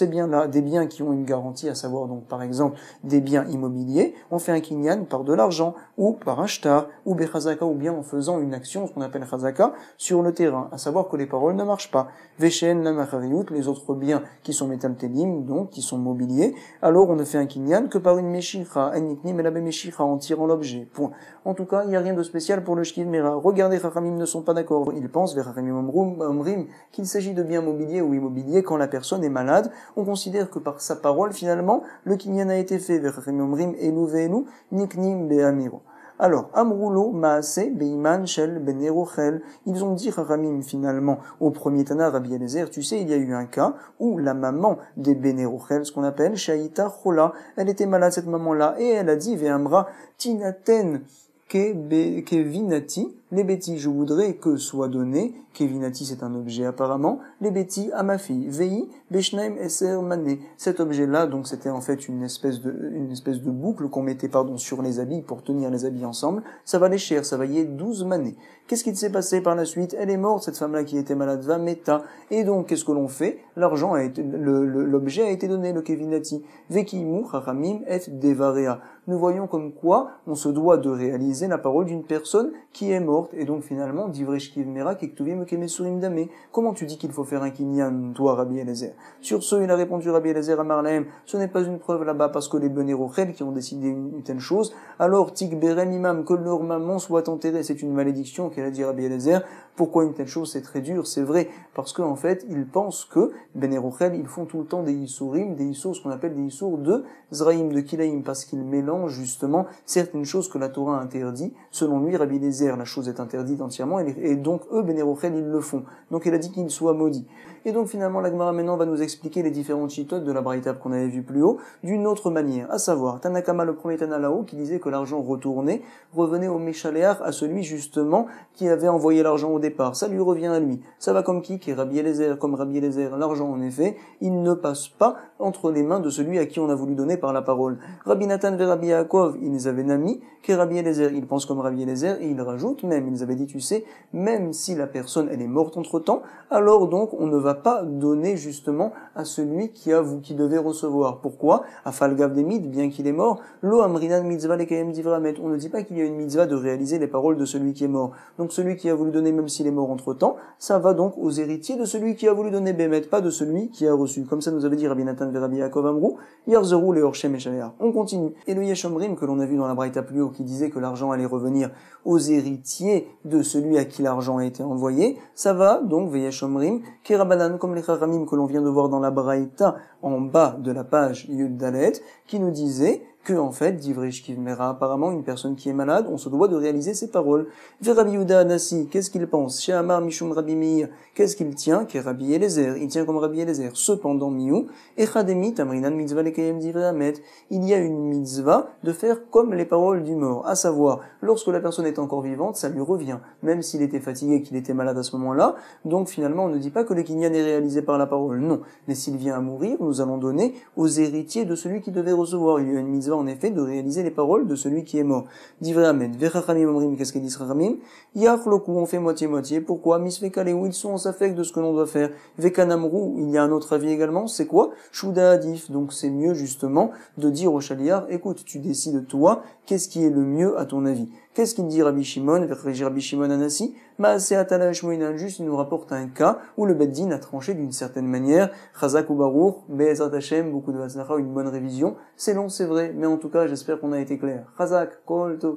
biens-là, des biens qui ont une garantie, à savoir donc par exemple des biens immobiliers, on fait un kinyan par de l'argent, ou par un shtar, ou Bechazaka, ou bien en faisant une action, ce qu'on appelle Chazaka, sur le terrain, à savoir que les paroles ne marchent pas. Veshen la Machariyut, les autres biens qui sont métaltélim, donc qui sont mobiliers, alors on ne fait un kinyan que par une meshicha, un niknim et la meshicha, en tirant l'objet. Point. En tout cas, il n'y a rien de spécial pour le shkiv mera. Regardez, Chachamim ne sont pas d'accord. Ils pensent, vers Chachamim Omrim, qu'il s'agit de biens mobiliers ou immobiliers quand la personne est malade. On considère que par sa parole, finalement, le kinyan a été fait. Vers Chachamim Omrim, elu ve'elu, niknim be'amiro. Alors, Amroulo, Maase, Beiman, Shel, Benerochel, ils ont dit, Ramim, finalement, au premier Tana, Rabbi Eliezer, tu sais, il y a eu un cas où la maman des Benerochel, ce qu'on appelle Shaita Chola, elle était malade, cette maman-là, et elle a dit, Ve'amra, Tinaten, Kevinati, les bêtis, je voudrais que soit donné, Kevinati c'est un objet apparemment, les bêtis à ma fille, Vei, Beshnaim Eser Mané. Cet objet-là, donc c'était en fait une espèce de boucle qu'on mettait, sur les habits pour tenir les habits ensemble, ça valait cher, ça valait 12 manées. Qu'est-ce qui s'est passé par la suite? Elle est morte, cette femme-là qui était malade, va meta. Et donc, qu'est-ce que l'on fait? L'argent a été, l'objet a été donné, le Kevinati. Vekimu, Chachamim, et Devarea. Nous voyons comme quoi on se doit de réaliser la parole d'une personne qui est morte. Et donc finalement, Divreshkiv Mera, Kektuvim, Kemesurim Dame. Comment tu dis qu'il faut faire un kinyan, toi, Rabbi Eliezer? Sur ce, il a répondu Rabbi Eliezer à Marlahem, ce n'est pas une preuve là-bas parce que les Benerochel qui ont décidé une telle chose, alors Tik Berem Imam, que leur maman soit enterrée, c'est une malédiction qu'elle a dit Rabbi Eliezer. Pourquoi une telle chose? C'est très dur, c'est vrai, parce qu'en fait, ils pensent que Benerochel, ils font tout le temps des Issourim, des Issours, ce qu'on appelle des Issours de Zraïm, de Kilaïm, parce qu'ils mélangent justement certaines choses que la Torah interdit. Selon lui, Rabbi Eliezer, la chose est interdite entièrement, et donc eux, Benerochel, ils le font. Donc il a dit qu'il soit maudit. Et donc finalement, la Gemara maintenant va nous expliquer les différentes chitotes de la Braïta qu'on avait vu plus haut, d'une autre manière, à savoir, Tanakama, le premier Tana là-haut, qui disait que l'argent revenait au Méchaléar, à celui justement qui avait envoyé l'argent au départ. Ça lui revient à lui. Ça va comme qui est Rabbi Eliezer, comme Rabbi Eliezer. L'argent, en effet, il ne passe pas entre les mains de celui à qui on a voulu donner par la parole. Rabbi Nathan et Rabbi Yaakov, ils avaient nami, que Rabbi Eliezer, ils pensent comme Rabbi Eliezer, et ils rajoutent même, ils avaient dit, tu sais, même si la personne, elle est morte entre-temps, alors donc, on ne va pas donner justement à celui qui devait recevoir. Pourquoi? Afalgav demid, bien qu'il est mort, lo amrinan mitzvah lekayem divramet. On ne dit pas qu'il y a une mitzvah de réaliser les paroles de celui qui est mort. Donc celui qui a voulu donner, même s'il est mort entre-temps, ça va donc aux héritiers de celui qui a voulu donner Bémet, pas de celui qui a reçu. Comme ça nous avait dit Rabbi Nathan ve Rabbi Yaakov Amrou, Yarzeru le Horshem et Shaléar. On continue. Et le Yeshomrim, que l'on a vu dans la Braïta plus haut, qui disait que l'argent allait revenir aux héritiers de celui à qui l'argent a été envoyé, ça va donc ve Yeshomrim, Kerabanan, comme les Chachamim que l'on vient de voir dans la Braïta, en bas de la page Yud Dalet, qui nous disait que, en fait, Divreshkiv Mera, apparemment, une personne qui est malade, on se doit de réaliser ses paroles. Ve Rabbi Yehuda Anassi, qu'est-ce qu'il pense? Chez Amar Mishum Rabbi Meir, qu'est-ce qu'il tient? Qu'est Rabbi Eliezer, il tient comme Rabbi Eliezer. Cependant, Miou, Echademi, Tamrinan Mitzvah Lekayem Divrei Hamet, il y a une mitzvah de faire comme les paroles du mort, à savoir, lorsque la personne est encore vivante, ça lui revient, même s'il était fatigué, qu'il était malade à ce moment-là. Donc, finalement, on ne dit pas que le kinyan est réalisé par la parole, non. Mais s'il vient à mourir, nous allons donner aux héritiers de celui qui devait recevoir. Il y a une mitzvah en effet de réaliser les paroles de celui qui est mort. Divrei Hamet, Vechachamim Omrim, qu'est-ce qu'ils disent Chachamim? Yachloku, on fait moitié-moitié. Pourquoi? Misvekaleu, ils sont en safek de ce que l'on doit faire. Vekanamru, il y a un autre avis également, c'est quoi? Shuda Adif, donc c'est mieux justement de dire au Shaliar, écoute, tu décides toi, qu'est-ce qui est le mieux à ton avis? Qu'est-ce qu'il dit Rabbi Shimon, Rabbi Shimon Anassi? Maaseh Atala Shmoinan, juste il nous rapporte un cas où le Beddin a tranché d'une certaine manière. Chazak ou Baruch, Be'ezrat Hashem, beaucoup de Vaslacha, une bonne révision. C'est long, c'est vrai, mais en tout cas, j'espère qu'on a été clair. Chazak, Kol Tov.